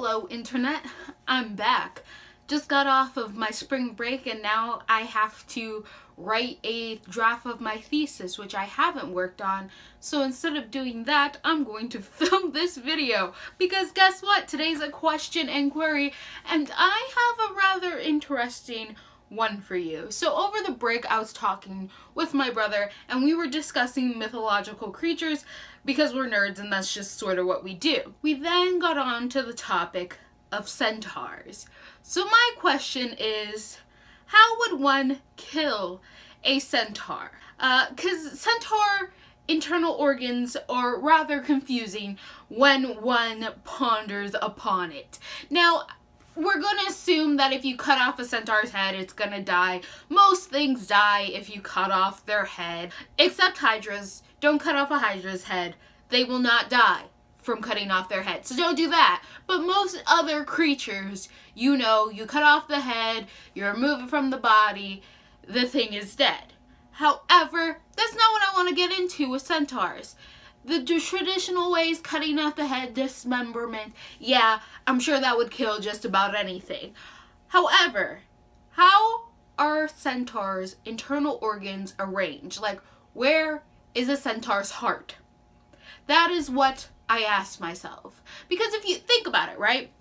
Hello internet, I'm back. Just got off of my spring break and now I have to write a draft of my thesis, which I haven't worked on. So instead of doing that, I'm going to film this video because guess what? Today's a question and query and I have a rather interesting one for you. So over the break I was talking with my brother and we were discussing mythological creatures because we're nerds and that's just sort of what we do. We then got on to the topic of centaurs. So my question is, how would one kill a centaur? Because centaur internal organs are rather confusing when one ponders upon it. Now, we're going to assume that if you cut off a centaur's head, it's going to die. Most things die if you cut off their head, except hydras. Don't cut off a hydra's head. They will not die from cutting off their head. So don't do that. But most other creatures, you know, you cut off the head, you remove it from the body, the thing is dead. However, that's not what I want to get into with centaurs. The traditional ways, cutting off the head, dismemberment, yeah, I'm sure that would kill just about anything. However, how are centaurs' internal organs arranged? Like, where is a centaur's heart? That is what I asked myself. Because if you think about it, right?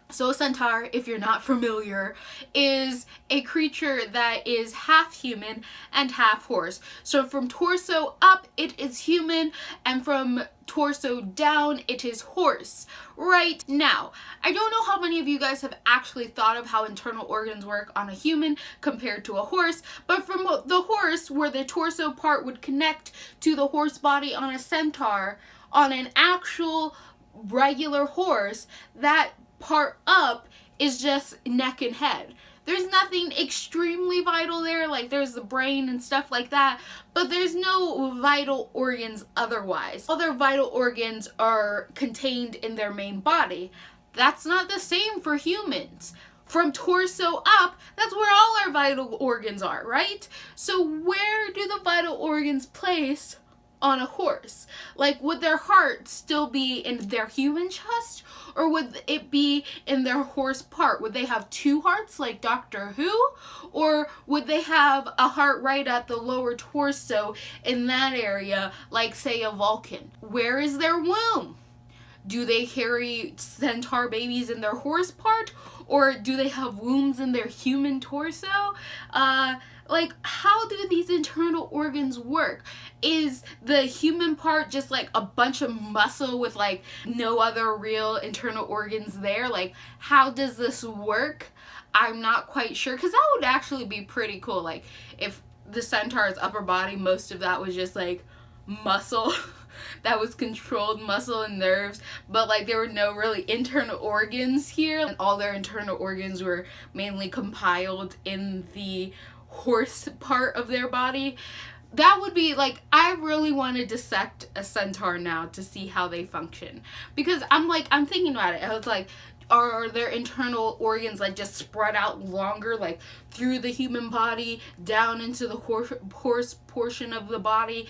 So a centaur, if you're not familiar, is a creature that is half human and half horse. So from torso up, it is human, and from torso down, it is horse. Right now, I don't know how many of you guys have actually thought of how internal organs work on a human compared to a horse, but from the horse, where the torso part would connect to the horse body on a centaur, on an actual regular horse, that part up is just neck and head. There's nothing extremely vital there, like there's the brain and stuff like that, but there's no vital organs otherwise. Other vital organs are contained in their main body. That's not the same for humans. From torso up, that's where all our vital organs are, right? So where do the vital organs place on a horse? Like, would their heart still be in their human chest, or would it be in their horse part? Would they have two hearts like Doctor Who, or would they have a heart right at the lower torso in that area, like say a Vulcan? Where is their womb? Do they carry centaur babies in their horse part, or do they have wombs in their human torso? Like, how do these internal organs work? Is the human part just like a bunch of muscle with like no other real internal organs there? Like, how does this work? I'm not quite sure, because that would actually be pretty cool. Like, if the centaur's upper body, most of that was just like muscle that was controlled, muscle and nerves, but like there were no really internal organs here, and all their internal organs were mainly compiled in the horse part of their body. That would be like, I really want to dissect a centaur now to see how they function, because I'm thinking about it. I was like, are their internal organs like just spread out longer, like through the human body down into the horse portion of the body?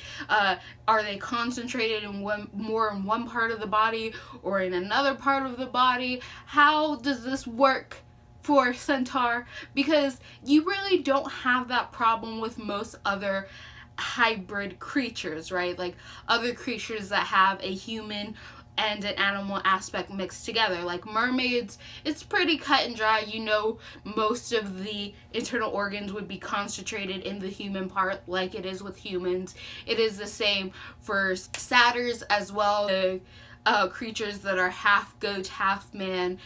Are they concentrated in more in one part of the body or in another part of the body? How does this work for centaur? Because you really don't have that problem with most other hybrid creatures, right? Like other creatures that have a human and an animal aspect mixed together. Like mermaids, it's pretty cut and dry. You know, most of the internal organs would be concentrated in the human part, like it is with humans. It is the same for satyrs as well. Creatures that are half goat, half man.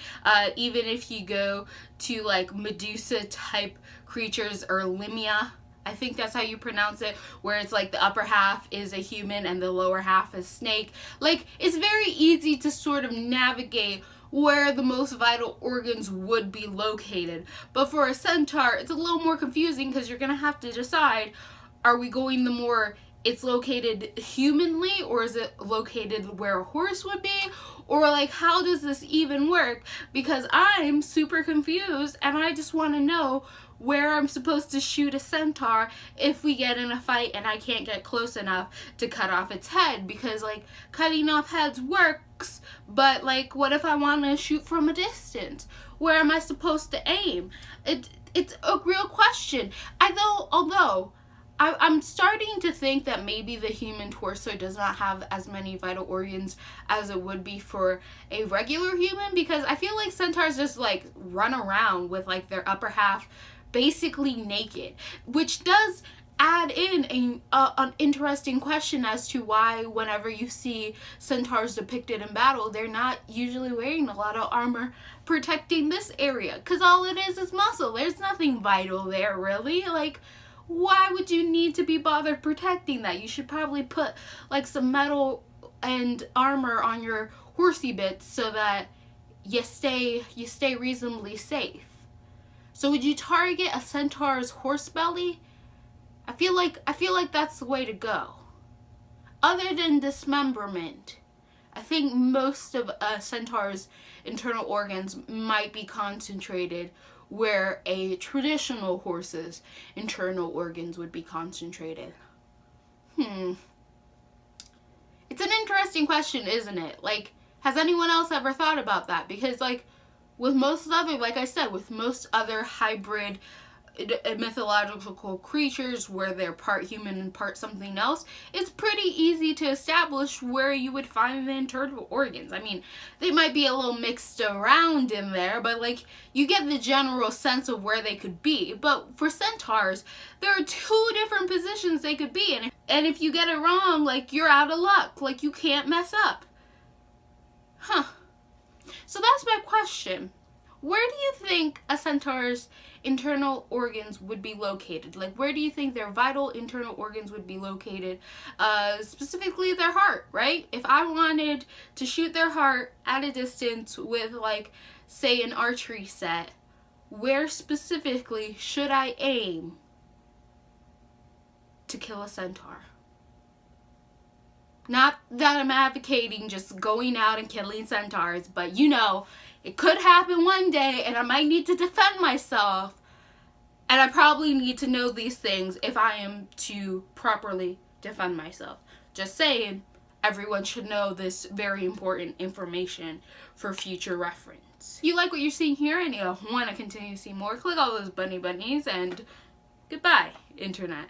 Even if you go to like Medusa type creatures, or Limia, I think that's how you pronounce it, where it's like the upper half is a human and the lower half is snake. Like, it's very easy to sort of navigate where the most vital organs would be located. But for a centaur, it's a little more confusing, because you're gonna have to decide, are we going the more it's located humanly, or is it located where a horse would be? Or like, how does this even work? Because I'm super confused and I just want to know where I'm supposed to shoot a centaur if we get in a fight and I can't get close enough to cut off its head. Because like, cutting off heads work, works. But like, what if I want to shoot from a distance? Where am I supposed to aim? It's a real question. Although I'm starting to think that maybe the human torso does not have as many vital organs as it would be for a regular human, because I feel like centaurs just like run around with like their upper half basically naked, which does add in an interesting question as to why whenever you see centaurs depicted in battle, they're not usually wearing a lot of armor protecting this area, because all it is muscle. There's nothing vital there, really. Like, why would you need to be bothered protecting that? You should probably put like some metal and armor on your horsey bits so that you stay reasonably safe. So would you target a centaur's horse belly? I feel like that's the way to go. Other than dismemberment, I think most of a centaur's internal organs might be concentrated where a traditional horse's internal organs would be concentrated. It's an interesting question, isn't it? Like, has anyone else ever thought about that? Because like with most other, like I said, with most other hybrid mythological creatures where they're part human and part something else, it's pretty easy to establish where you would find the internal organs. I mean, they might be a little mixed around in there, but like you get the general sense of where they could be. But for centaurs, there are 2 different positions they could be in, and if you get it wrong, like you're out of luck. Like you can't mess up. So that's my question. Where do you think a centaur's internal organs would be located? Like, where do you think their vital internal organs would be located? Specifically their heart, right? If I wanted to shoot their heart at a distance with, like, say an archery set, where specifically should I aim to kill a centaur? Not that I'm advocating just going out and killing centaurs, but you know, it could happen one day and I might need to defend myself. And I probably need to know these things if I am to properly defend myself. Just saying, everyone should know this very important information for future reference. If you like what you're seeing here and you want to continue to see more, click all those bunnies, and goodbye, internet.